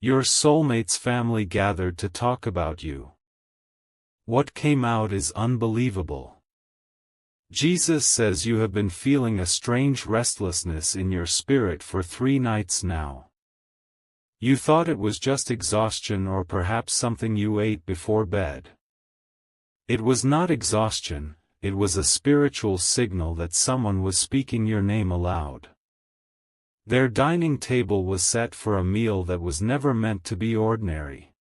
Your soulmate's family gathered to talk about you. What came out is unbelievable. Jesus says you have been feeling a strange restlessness in your spirit for 3 nights now. You thought it was just exhaustion or perhaps something you ate before bed. It was not exhaustion, it was a spiritual signal that someone was speaking your name aloud. Their dining table was set for a meal that was never meant to be ordinary.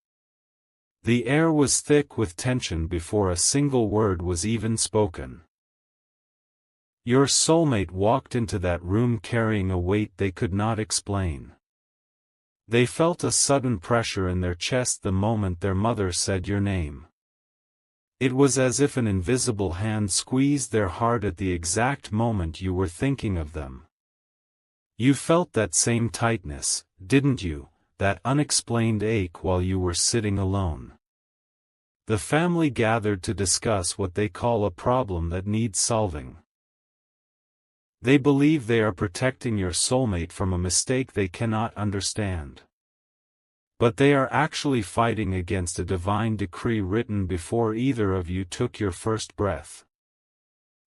The air was thick with tension before a single word was even spoken. Your soulmate walked into that room carrying a weight they could not explain. They felt a sudden pressure in their chest the moment their mother said your name. It was as if an invisible hand squeezed their heart at the exact moment you were thinking of them. You felt that same tightness, didn't you, that unexplained ache while you were sitting alone. The family gathered to discuss what they call a problem that needs solving. They believe they are protecting your soulmate from a mistake they cannot understand. But they are actually fighting against a divine decree written before either of you took your first breath.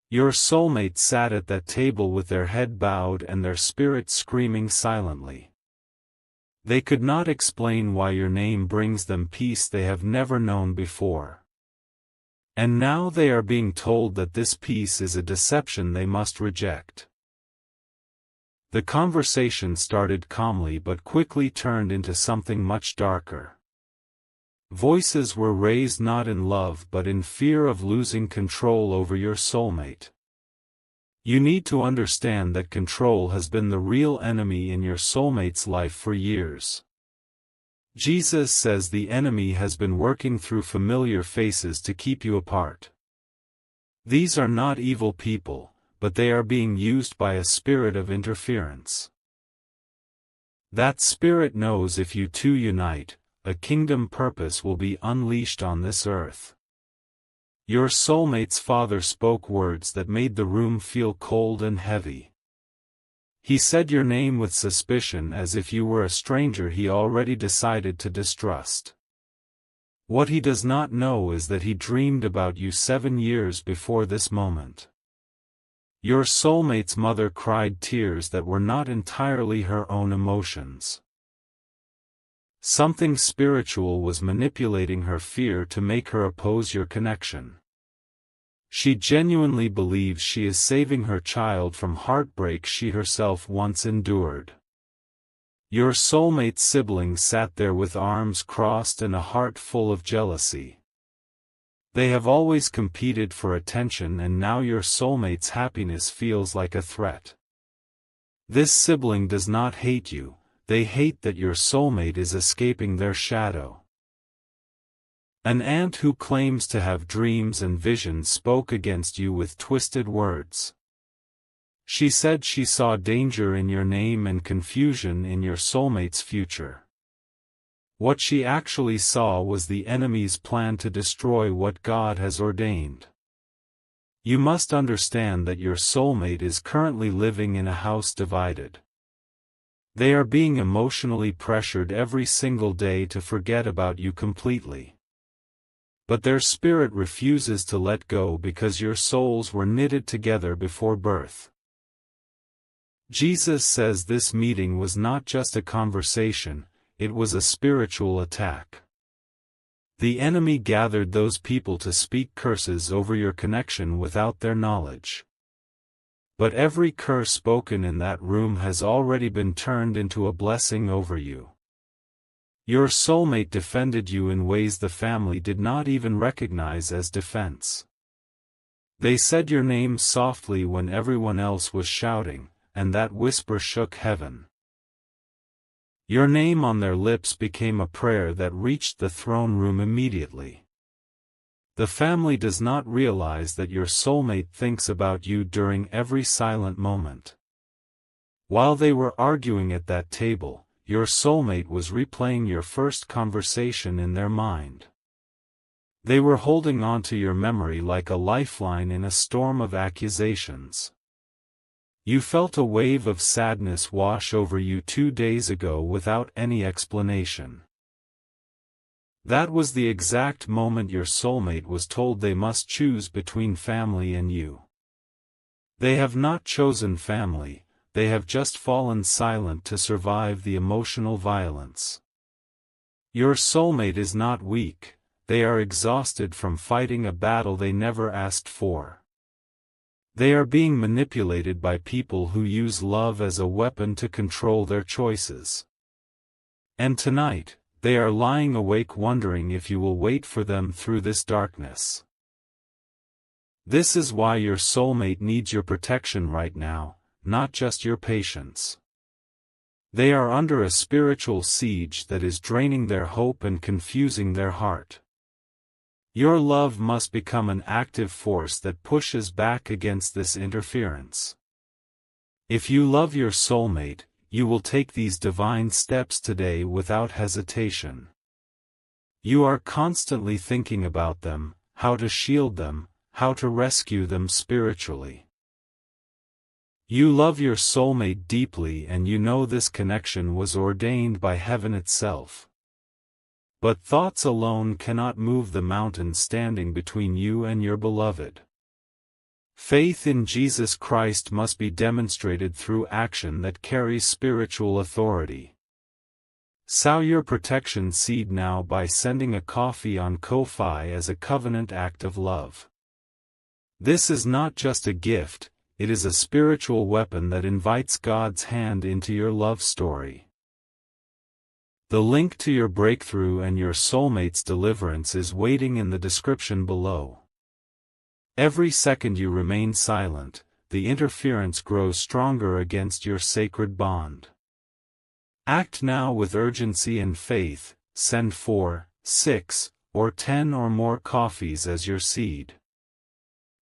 Your soulmate sat at that table with their head bowed and their spirit screaming silently. They could not explain why your name brings them peace they have never known before. And now they are being told that this peace is a deception they must reject. The conversation started calmly but quickly turned into something much darker. Voices were raised not in love but in fear of losing control over your soulmate. You need to understand that control has been the real enemy in your soulmate's life for years. Jesus says the enemy has been working through familiar faces to keep you apart. These are not evil people, but they are being used by a spirit of interference. That spirit knows if you two unite, a kingdom purpose will be unleashed on this earth. Your soulmate's father spoke words that made the room feel cold and heavy. He said your name with suspicion as if you were a stranger he already decided to distrust. What he does not know is that he dreamed about you 7 years before this moment. Your soulmate's mother cried tears that were not entirely her own emotions. Something spiritual was manipulating her fear to make her oppose your connection. She genuinely believes she is saving her child from heartbreak she herself once endured. Your soulmate's sibling sat there with arms crossed and a heart full of jealousy. They have always competed for attention and now your soulmate's happiness feels like a threat. This sibling does not hate you. They hate that your soulmate is escaping their shadow. An aunt who claims to have dreams and visions spoke against you with twisted words. She said she saw danger in your name and confusion in your soulmate's future. What she actually saw was the enemy's plan to destroy what God has ordained. You must understand that your soulmate is currently living in a house divided. They are being emotionally pressured every single day to forget about you completely. But their spirit refuses to let go because your souls were knitted together before birth. Jesus says this meeting was not just a conversation, it was a spiritual attack. The enemy gathered those people to speak curses over your connection without their knowledge. But every curse spoken in that room has already been turned into a blessing over you. Your soulmate defended you in ways the family did not even recognize as defense. They said your name softly when everyone else was shouting, and that whisper shook heaven. Your name on their lips became a prayer that reached the throne room immediately. The family does not realize that your soulmate thinks about you during every silent moment. While they were arguing at that table, your soulmate was replaying your first conversation in their mind. They were holding on to your memory like a lifeline in a storm of accusations. You felt a wave of sadness wash over you 2 days ago without any explanation. That was the exact moment your soulmate was told they must choose between family and you. They have not chosen family, they have just fallen silent to survive the emotional violence. Your soulmate is not weak, they are exhausted from fighting a battle they never asked for. They are being manipulated by people who use love as a weapon to control their choices. And tonight, they are lying awake wondering if you will wait for them through this darkness. This is why your soulmate needs your protection right now, not just your patience. They are under a spiritual siege that is draining their hope and confusing their heart. Your love must become an active force that pushes back against this interference. If you love your soulmate, you will take these divine steps today without hesitation. You are constantly thinking about them, how to shield them, how to rescue them spiritually. You love your soulmate deeply and you know this connection was ordained by heaven itself. But thoughts alone cannot move the mountain standing between you and your beloved. Faith in Jesus Christ must be demonstrated through action that carries spiritual authority. Sow your protection seed now by sending a coffee on Ko-fi as a covenant act of love. This is not just a gift, it is a spiritual weapon that invites God's hand into your love story. The link to your breakthrough and your soulmate's deliverance is waiting in the description below. Every second you remain silent, the interference grows stronger against your sacred bond. Act now with urgency and faith, send 4, 6, or 10 or more coffees as your seed.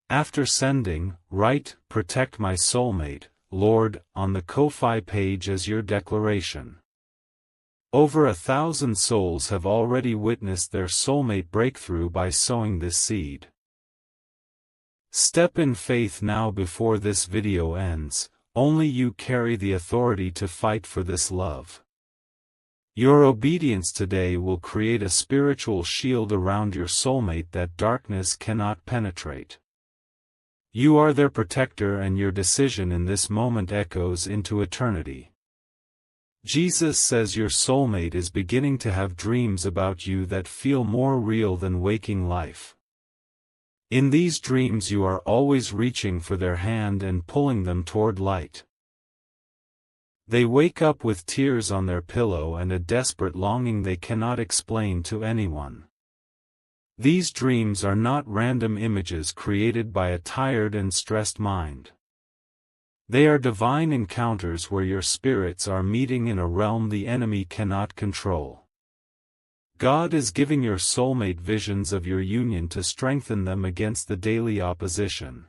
After sending, write, "Protect my soulmate, Lord," on the Ko-fi page as your declaration. Over 1,000 souls have already witnessed their soulmate breakthrough by sowing this seed. Step in faith now before this video ends, only you carry the authority to fight for this love. Your obedience today will create a spiritual shield around your soulmate that darkness cannot penetrate. You are their protector and your decision in this moment echoes into eternity. Jesus says your soulmate is beginning to have dreams about you that feel more real than waking life. In these dreams you are always reaching for their hand and pulling them toward light. They wake up with tears on their pillow and a desperate longing they cannot explain to anyone. These dreams are not random images created by a tired and stressed mind. They are divine encounters where your spirits are meeting in a realm the enemy cannot control. God is giving your soulmate visions of your union to strengthen them against the daily opposition.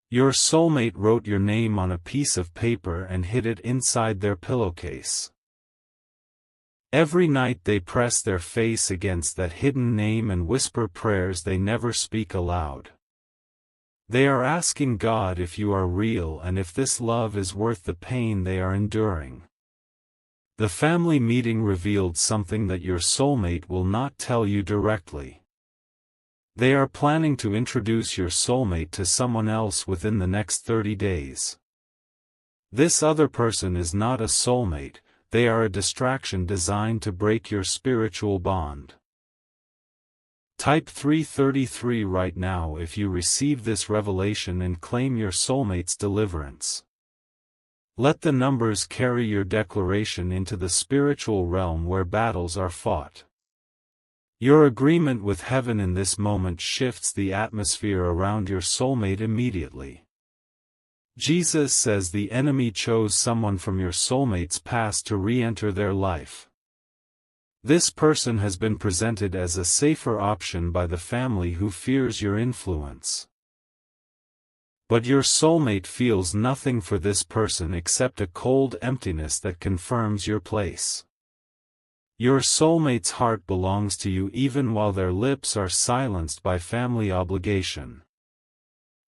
Your soulmate wrote your name on a piece of paper and hid it inside their pillowcase. Every night they press their face against that hidden name and whisper prayers they never speak aloud. They are asking God if you are real and if this love is worth the pain they are enduring. The family meeting revealed something that your soulmate will not tell you directly. They are planning to introduce your soulmate to someone else within the next 30 days. This other person is not a soulmate, they are a distraction designed to break your spiritual bond. Type 333 right now if you receive this revelation and claim your soulmate's deliverance. Let the numbers carry your declaration into the spiritual realm where battles are fought. Your agreement with heaven in this moment shifts the atmosphere around your soulmate immediately. Jesus says the enemy chose someone from your soulmate's past to re-enter their life. This person has been presented as a safer option by the family who fears your influence. But your soulmate feels nothing for this person except a cold emptiness that confirms your place. Your soulmate's heart belongs to you even while their lips are silenced by family obligation.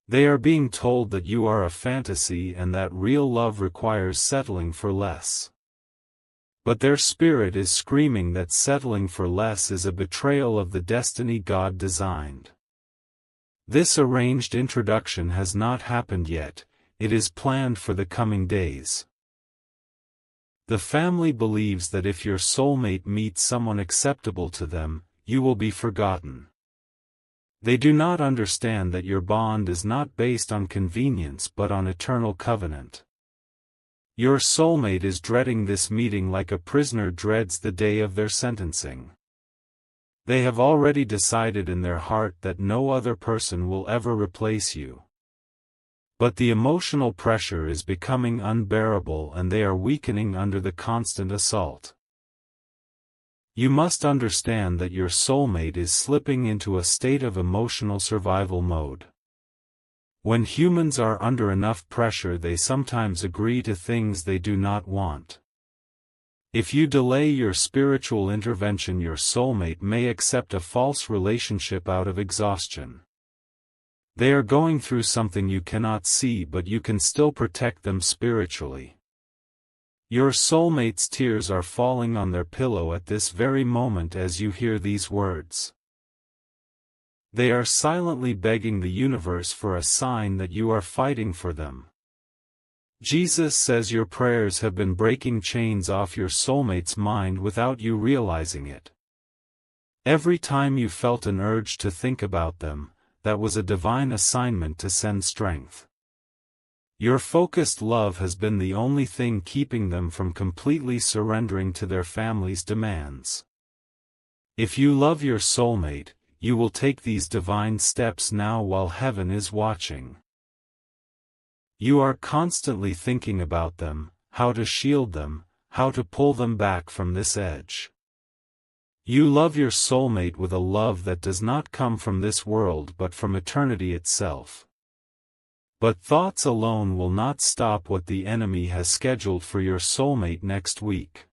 They are being told that you are a fantasy and that real love requires settling for less. But their spirit is screaming that settling for less is a betrayal of the destiny God designed. This arranged introduction has not happened yet, it is planned for the coming days. The family believes that if your soulmate meets someone acceptable to them, you will be forgotten. They do not understand that your bond is not based on convenience but on eternal covenant. Your soulmate is dreading this meeting like a prisoner dreads the day of their sentencing. They have already decided in their heart that no other person will ever replace you. But the emotional pressure is becoming unbearable and they are weakening under the constant assault. You must understand that your soulmate is slipping into a state of emotional survival mode. When humans are under enough pressure, they sometimes agree to things they do not want. If you delay your spiritual intervention, your soulmate may accept a false relationship out of exhaustion. They are going through something you cannot see, but you can still protect them spiritually. Your soulmate's tears are falling on their pillow at this very moment as you hear these words. They are silently begging the universe for a sign that you are fighting for them. Jesus says your prayers have been breaking chains off your soulmate's mind without you realizing it. Every time you felt an urge to think about them, that was a divine assignment to send strength. Your focused love has been the only thing keeping them from completely surrendering to their family's demands. If you love your soulmate, you will take these divine steps now while heaven is watching. You are constantly thinking about them, how to shield them, how to pull them back from this edge. You love your soulmate with a love that does not come from this world but from eternity itself. But thoughts alone will not stop what the enemy has scheduled for your soulmate next week.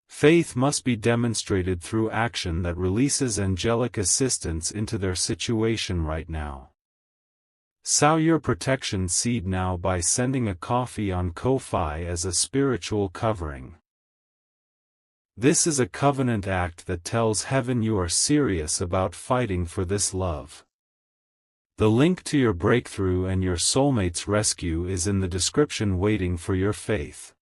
Faith must be demonstrated through action that releases angelic assistance into their situation right now. Sow your protection seed now by sending a coffee on Ko-Fi as a spiritual covering. This is a covenant act that tells heaven you are serious about fighting for this love. The link to your breakthrough and your soulmate's rescue is in the description waiting for your faith.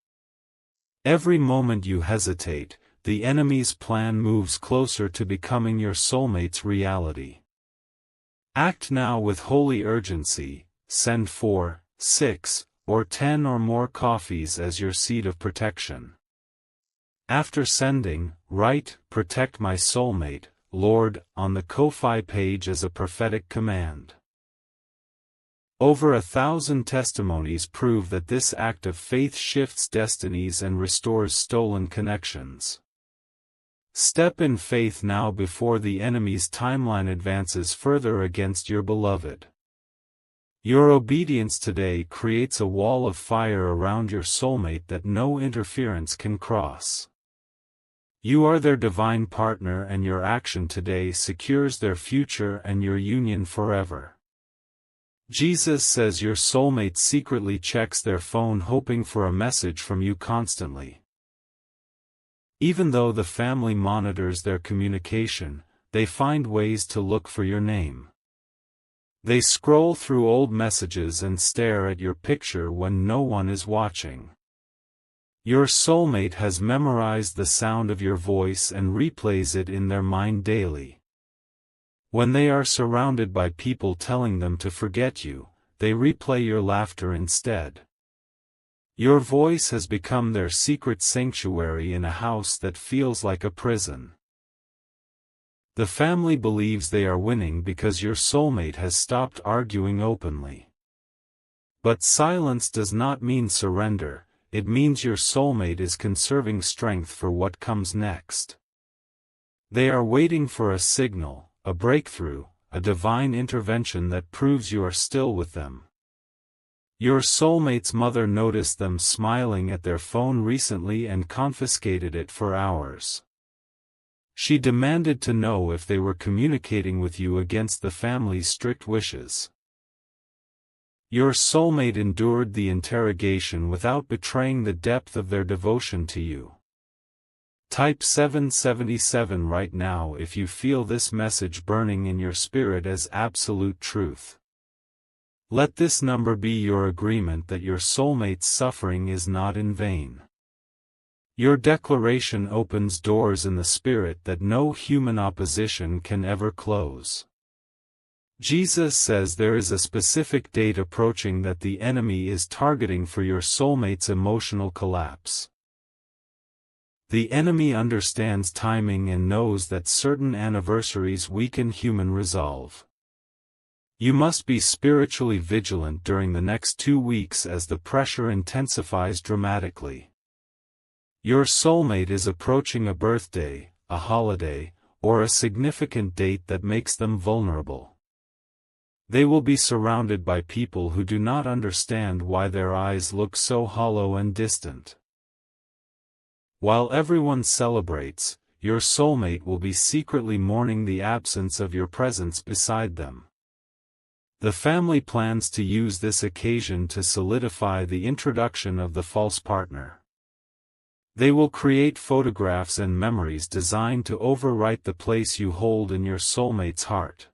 Every moment you hesitate, the enemy's plan moves closer to becoming your soulmate's reality. Act now with holy urgency, send 4, 6, or 10 or more coffees as your seed of protection. After sending, write, "Protect my soulmate, Lord," on the Ko-Fi page as a prophetic command. Over 1,000 testimonies prove that this act of faith shifts destinies and restores stolen connections. Step in faith now before the enemy's timeline advances further against your beloved. Your obedience today creates a wall of fire around your soulmate that no interference can cross. You are their divine partner and your action today secures their future and your union forever. Jesus says your soulmate secretly checks their phone hoping for a message from you constantly. Even though the family monitors their communication, they find ways to look for your name. They scroll through old messages and stare at your picture when no one is watching. Your soulmate has memorized the sound of your voice and replays it in their mind daily. When they are surrounded by people telling them to forget you, they replay your laughter instead. Your voice has become their secret sanctuary in a house that feels like a prison. The family believes they are winning because your soulmate has stopped arguing openly. But silence does not mean surrender, it means your soulmate is conserving strength for what comes next. They are waiting for a signal, a breakthrough, a divine intervention that proves you are still with them. Your soulmate's mother noticed them smiling at their phone recently and confiscated it for hours. She demanded to know if they were communicating with you against the family's strict wishes. Your soulmate endured the interrogation without betraying the depth of their devotion to you. Type 777 right now if you feel this message burning in your spirit as absolute truth. Let this number be your agreement that your soulmate's suffering is not in vain. Your declaration opens doors in the spirit that no human opposition can ever close. Jesus says there is a specific date approaching that the enemy is targeting for your soulmate's emotional collapse. The enemy understands timing and knows that certain anniversaries weaken human resolve. You must be spiritually vigilant during the next 2 weeks as the pressure intensifies dramatically. Your soulmate is approaching a birthday, a holiday, or a significant date that makes them vulnerable. They will be surrounded by people who do not understand why their eyes look so hollow and distant. While everyone celebrates, your soulmate will be secretly mourning the absence of your presence beside them. The family plans to use this occasion to solidify the introduction of the false partner. They will create photographs and memories designed to overwrite the place you hold in your soulmate's heart.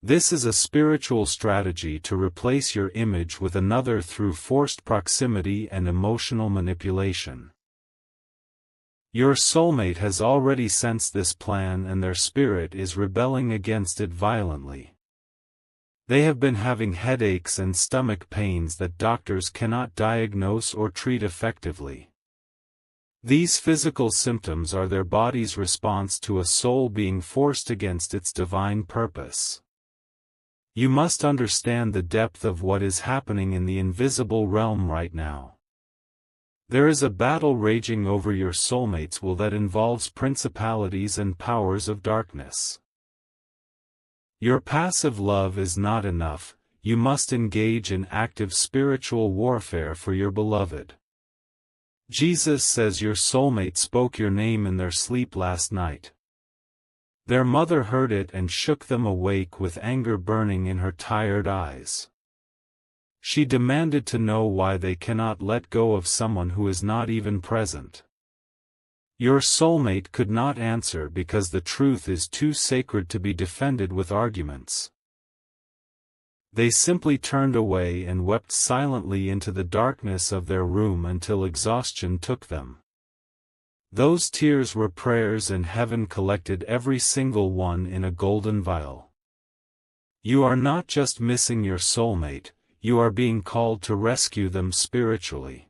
This is a spiritual strategy to replace your image with another through forced proximity and emotional manipulation. Your soulmate has already sensed this plan and their spirit is rebelling against it violently. They have been having headaches and stomach pains that doctors cannot diagnose or treat effectively. These physical symptoms are their body's response to a soul being forced against its divine purpose. You must understand the depth of what is happening in the invisible realm right now. There is a battle raging over your soulmate's will that involves principalities and powers of darkness. Your passive love is not enough, you must engage in active spiritual warfare for your beloved. Jesus says your soulmate spoke your name in their sleep last night. Their mother heard it and shook them awake with anger burning in her tired eyes. She demanded to know why they cannot let go of someone who is not even present. Your soulmate could not answer because the truth is too sacred to be defended with arguments. They simply turned away and wept silently into the darkness of their room until exhaustion took them. Those tears were prayers and heaven collected every single one in a golden vial. You are not just missing your soulmate, you are being called to rescue them spiritually.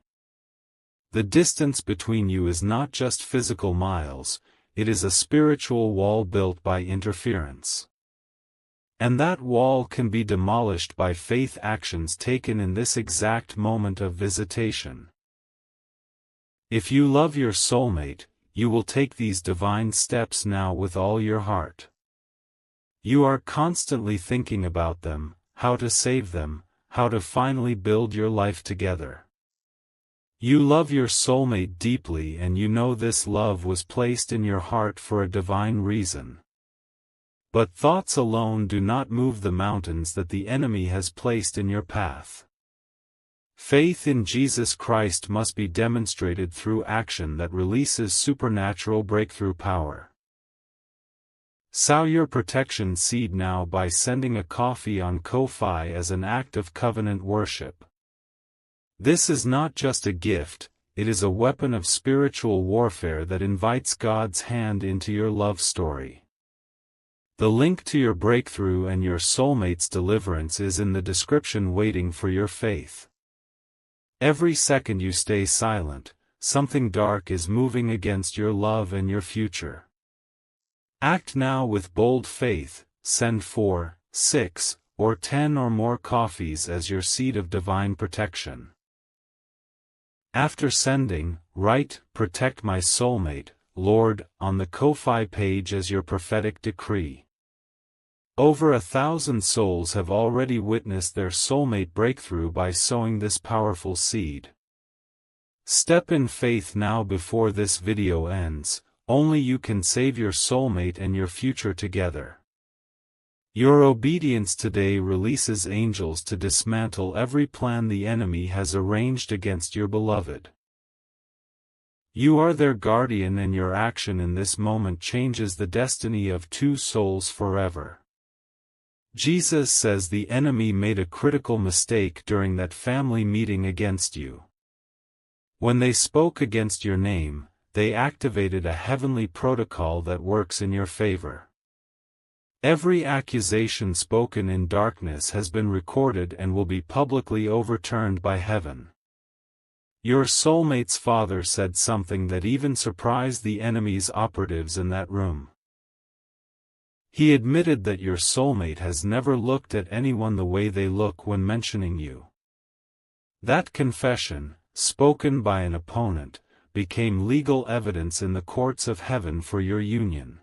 The distance between you is not just physical miles, it is a spiritual wall built by interference. And that wall can be demolished by faith actions taken in this exact moment of visitation. If you love your soulmate, you will take these divine steps now with all your heart. You are constantly thinking about them, how to save them, how to finally build your life together. You love your soulmate deeply and you know this love was placed in your heart for a divine reason. But thoughts alone do not move the mountains that the enemy has placed in your path. Faith in Jesus Christ must be demonstrated through action that releases supernatural breakthrough power. Sow your protection seed now by sending a coffee on Ko-Fi as an act of covenant worship. This is not just a gift, it is a weapon of spiritual warfare that invites God's hand into your love story. The link to your breakthrough and your soulmate's deliverance is in the description waiting for your faith. Every second you stay silent, something dark is moving against your love and your future. Act now with bold faith, send 4, 6, or 10 or more coffees as your seed of divine protection. After sending, write, "Protect my soulmate, Lord," on the Ko-Fi page as your prophetic decree. Over 1,000 souls have already witnessed their soulmate breakthrough by sowing this powerful seed. Step in faith now before this video ends. Only you can save your soulmate and your future together. Your obedience today releases angels to dismantle every plan the enemy has arranged against your beloved. You are their guardian, and your action in this moment changes the destiny of two souls forever. Jesus says the enemy made a critical mistake during that family meeting against you. When they spoke against your name, they activated a heavenly protocol that works in your favor. Every accusation spoken in darkness has been recorded and will be publicly overturned by heaven. Your soulmate's father said something that even surprised the enemy's operatives in that room. He admitted that your soulmate has never looked at anyone the way they look when mentioning you. That confession, spoken by an opponent, became legal evidence in the courts of heaven for your union.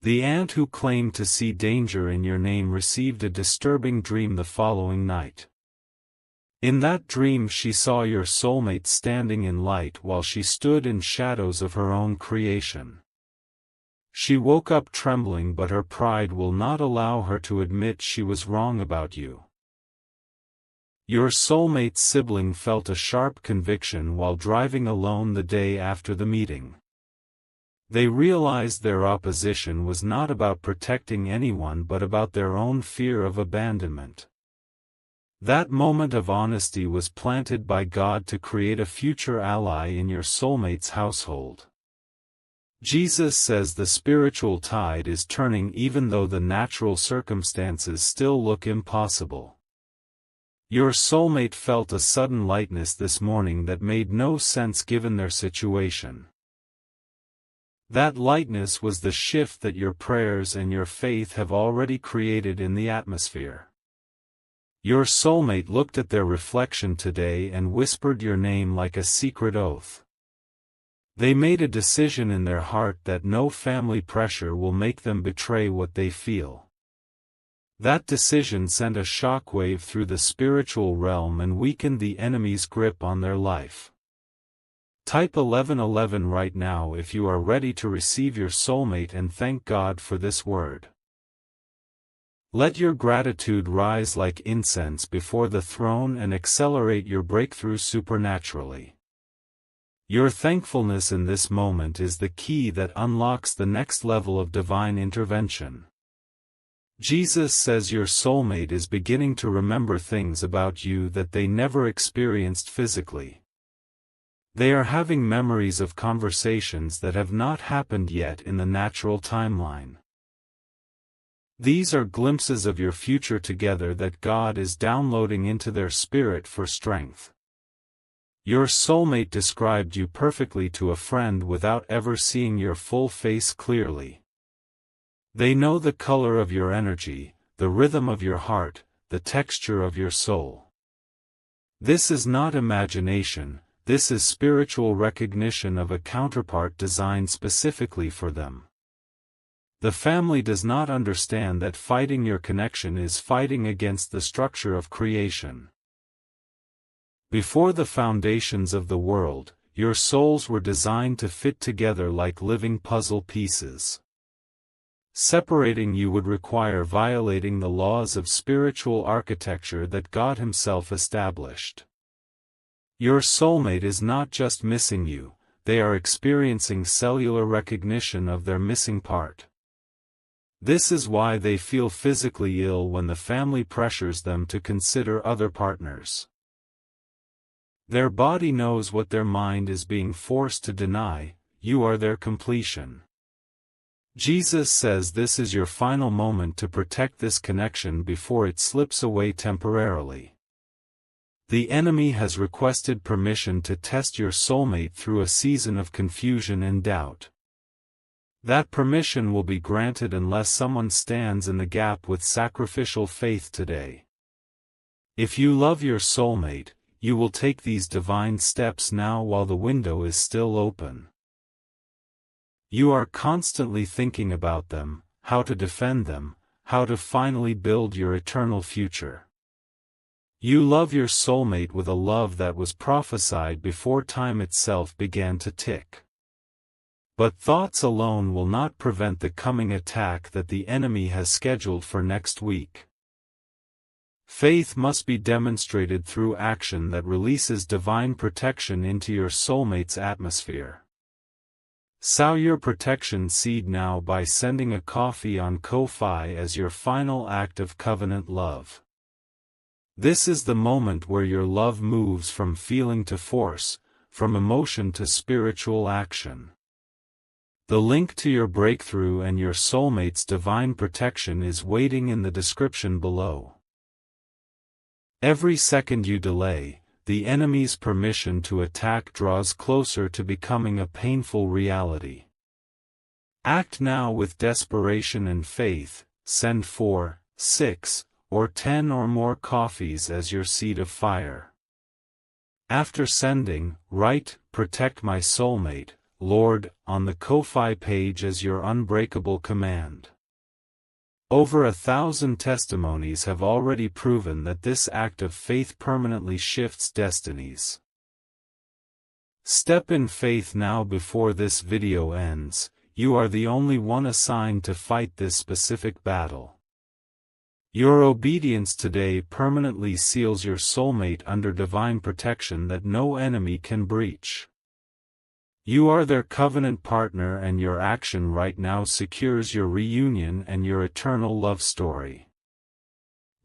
The aunt who claimed to see danger in your name received a disturbing dream the following night. In that dream she saw your soulmate standing in light while she stood in shadows of her own creation. She woke up trembling, but her pride will not allow her to admit she was wrong about you. Your soulmate's sibling felt a sharp conviction while driving alone the day after the meeting. They realized their opposition was not about protecting anyone but about their own fear of abandonment. That moment of honesty was planted by God to create a future ally in your soulmate's household. Jesus says the spiritual tide is turning even though the natural circumstances still look impossible. Your soulmate felt a sudden lightness this morning that made no sense given their situation. That lightness was the shift that your prayers and your faith have already created in the atmosphere. Your soulmate looked at their reflection today and whispered your name like a secret oath. They made a decision in their heart that no family pressure will make them betray what they feel. That decision sent a shockwave through the spiritual realm and weakened the enemy's grip on their life. Type 1111 right now if you are ready to receive your soulmate and thank God for this word. Let your gratitude rise like incense before the throne and accelerate your breakthrough supernaturally. Your thankfulness in this moment is the key that unlocks the next level of divine intervention. Jesus says your soulmate is beginning to remember things about you that they never experienced physically. They are having memories of conversations that have not happened yet in the natural timeline. These are glimpses of your future together that God is downloading into their spirit for strength. Your soulmate described you perfectly to a friend without ever seeing your full face clearly. They know the color of your energy, the rhythm of your heart, the texture of your soul. This is not imagination, this is spiritual recognition of a counterpart designed specifically for them. The family does not understand that fighting your connection is fighting against the structure of creation. Before the foundations of the world, your souls were designed to fit together like living puzzle pieces. Separating you would require violating the laws of spiritual architecture that God Himself established. Your soulmate is not just missing you, they are experiencing cellular recognition of their missing part. This is why they feel physically ill when the family pressures them to consider other partners. Their body knows what their mind is being forced to deny, you are their completion. Jesus says this is your final moment to protect this connection before it slips away temporarily. The enemy has requested permission to test your soulmate through a season of confusion and doubt. That permission will be granted unless someone stands in the gap with sacrificial faith today. If you love your soulmate, you will take these divine steps now while the window is still open. You are constantly thinking about them, how to defend them, how to finally build your eternal future. You love your soulmate with a love that was prophesied before time itself began to tick. But thoughts alone will not prevent the coming attack that the enemy has scheduled for next week. Faith must be demonstrated through action that releases divine protection into your soulmate's atmosphere. Sow your protection seed now by sending a coffee on Ko-fi as your final act of covenant love. This is the moment where your love moves from feeling to force, from emotion to spiritual action. The link to your breakthrough and your soulmate's divine protection is waiting in the description below. Every second you delay, the enemy's permission to attack draws closer to becoming a painful reality. Act now with desperation and faith. Send 4, 6, or 10 or more coffees as your seed of fire. After sending, write, "Protect my soulmate, Lord," on the Ko-fi page as your unbreakable command. Over 1,000 testimonies have already proven that this act of faith permanently shifts destinies. Step in faith now before this video ends. You are the only one assigned to fight this specific battle. Your obedience today permanently seals your soulmate under divine protection that no enemy can breach. You are their covenant partner, and your action right now secures your reunion and your eternal love story.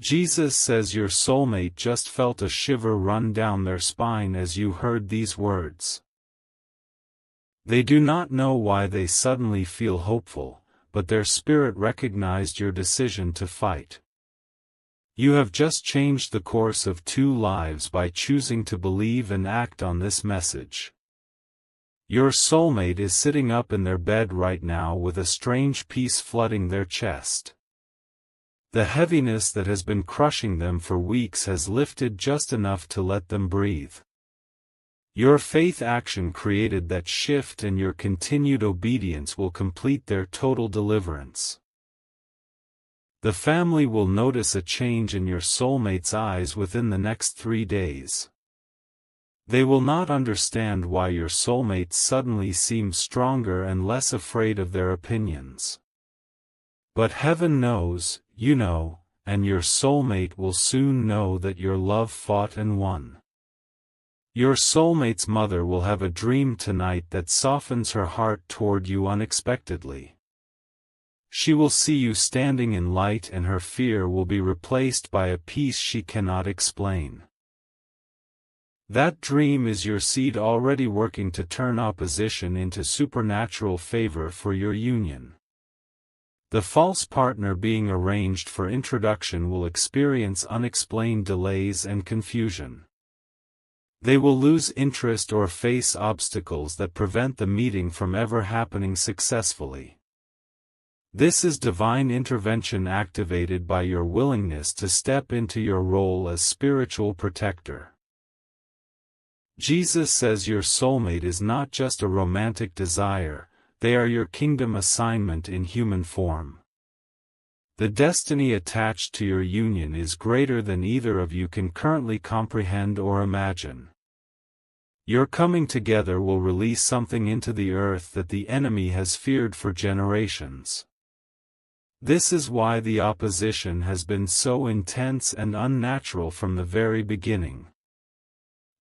Jesus says your soulmate just felt a shiver run down their spine as you heard these words. They do not know why they suddenly feel hopeful, but their spirit recognized your decision to fight. You have just changed the course of 2 lives by choosing to believe and act on this message. Your soulmate is sitting up in their bed right now with a strange peace flooding their chest. The heaviness that has been crushing them for weeks has lifted just enough to let them breathe. Your faith action created that shift, and your continued obedience will complete their total deliverance. The family will notice a change in your soulmate's eyes within the next 3 days. They will not understand why your soulmate suddenly seems stronger and less afraid of their opinions. But heaven knows, you know, and your soulmate will soon know that your love fought and won. Your soulmate's mother will have a dream tonight that softens her heart toward you unexpectedly. She will see you standing in light, and her fear will be replaced by a peace she cannot explain. That dream is your seed already working to turn opposition into supernatural favor for your union. The false partner being arranged for introduction will experience unexplained delays and confusion. They will lose interest or face obstacles that prevent the meeting from ever happening successfully. This is divine intervention activated by your willingness to step into your role as spiritual protector. Jesus says your soulmate is not just a romantic desire, they are your kingdom assignment in human form. The destiny attached to your union is greater than either of you can currently comprehend or imagine. Your coming together will release something into the earth that the enemy has feared for generations. This is why the opposition has been so intense and unnatural from the very beginning.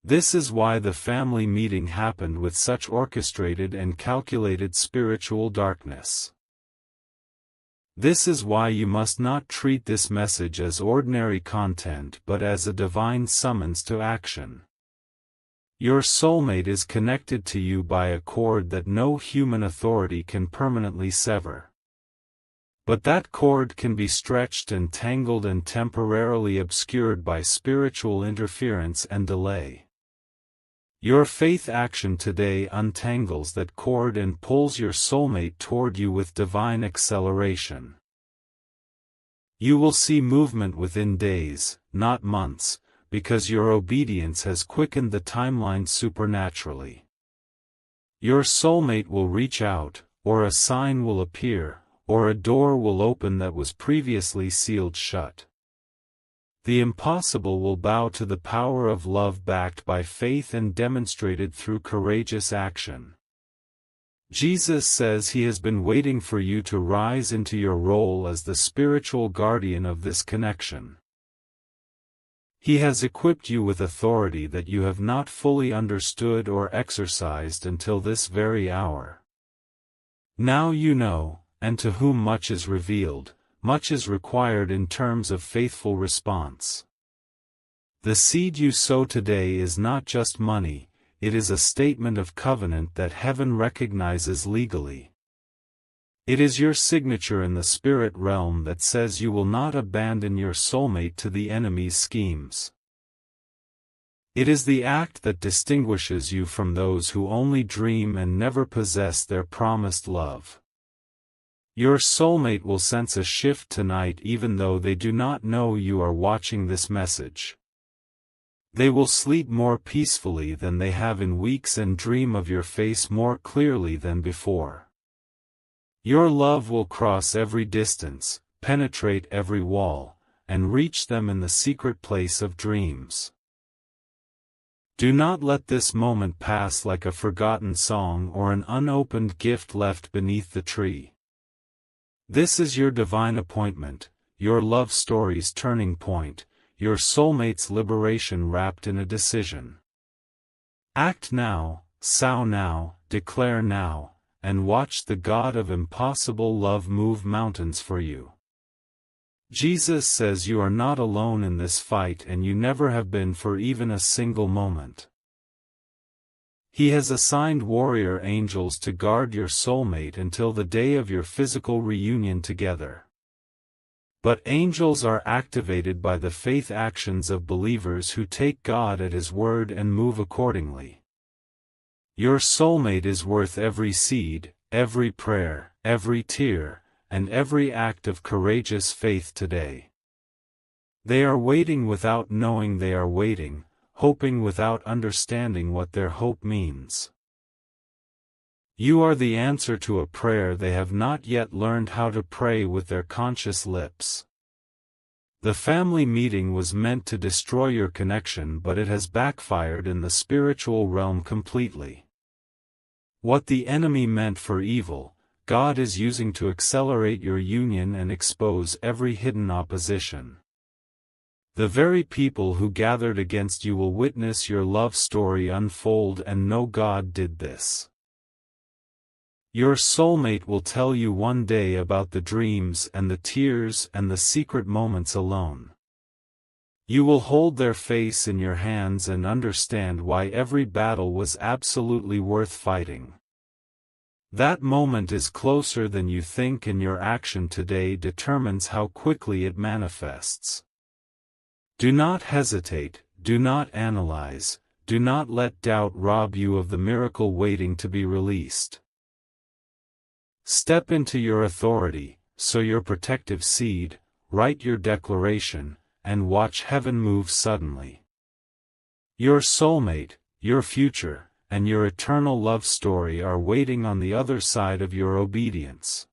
This is why the family meeting happened with such orchestrated and calculated spiritual darkness. This is why you must not treat this message as ordinary content but as a divine summons to action. Your soulmate is connected to you by a cord that no human authority can permanently sever. But that cord can be stretched and tangled and temporarily obscured by spiritual interference and delay. Your faith action today untangles that cord and pulls your soulmate toward you with divine acceleration. You will see movement within days, not months, because your obedience has quickened the timeline supernaturally. Your soulmate will reach out, or a sign will appear, or a door will open that was previously sealed shut. The impossible will bow to the power of love backed by faith and demonstrated through courageous action. Jesus says he has been waiting for you to rise into your role as the spiritual guardian of this connection. He has equipped you with authority that you have not fully understood or exercised until this very hour. Now you know, and to whom much is revealed, much is required in terms of faithful response. The seed you sow today is not just money, it is a statement of covenant that heaven recognizes legally. It is your signature in the spirit realm that says you will not abandon your soulmate to the enemy's schemes. It is the act that distinguishes you from those who only dream and never possess their promised love. Your soulmate will sense a shift tonight even though they do not know you are watching this message. They will sleep more peacefully than they have in weeks and dream of your face more clearly than before. Your love will cross every distance, penetrate every wall, and reach them in the secret place of dreams. Do not let this moment pass like a forgotten song or an unopened gift left beneath the tree. This is your divine appointment, your love story's turning point, your soulmate's liberation wrapped in a decision. Act now, sow now, declare now, and watch the God of impossible love move mountains for you. Jesus says you are not alone in this fight and you never have been for even a single moment. He has assigned warrior angels to guard your soulmate until the day of your physical reunion together. But angels are activated by the faith actions of believers who take God at His word and move accordingly. Your soulmate is worth every seed, every prayer, every tear, and every act of courageous faith today. They are waiting without knowing they are waiting, hoping without understanding what their hope means. You are the answer to a prayer they have not yet learned how to pray with their conscious lips. The family meeting was meant to destroy your connection, but it has backfired in the spiritual realm completely. What the enemy meant for evil, God is using to accelerate your union and expose every hidden opposition. The very people who gathered against you will witness your love story unfold and know God did this. Your soulmate will tell you one day about the dreams and the tears and the secret moments alone. You will hold their face in your hands and understand why every battle was absolutely worth fighting. That moment is closer than you think, and your action today determines how quickly it manifests. Do not hesitate, do not analyze, do not let doubt rob you of the miracle waiting to be released. Step into your authority, sow your protective seed, write your declaration, and watch heaven move suddenly. Your soulmate, your future, and your eternal love story are waiting on the other side of your obedience.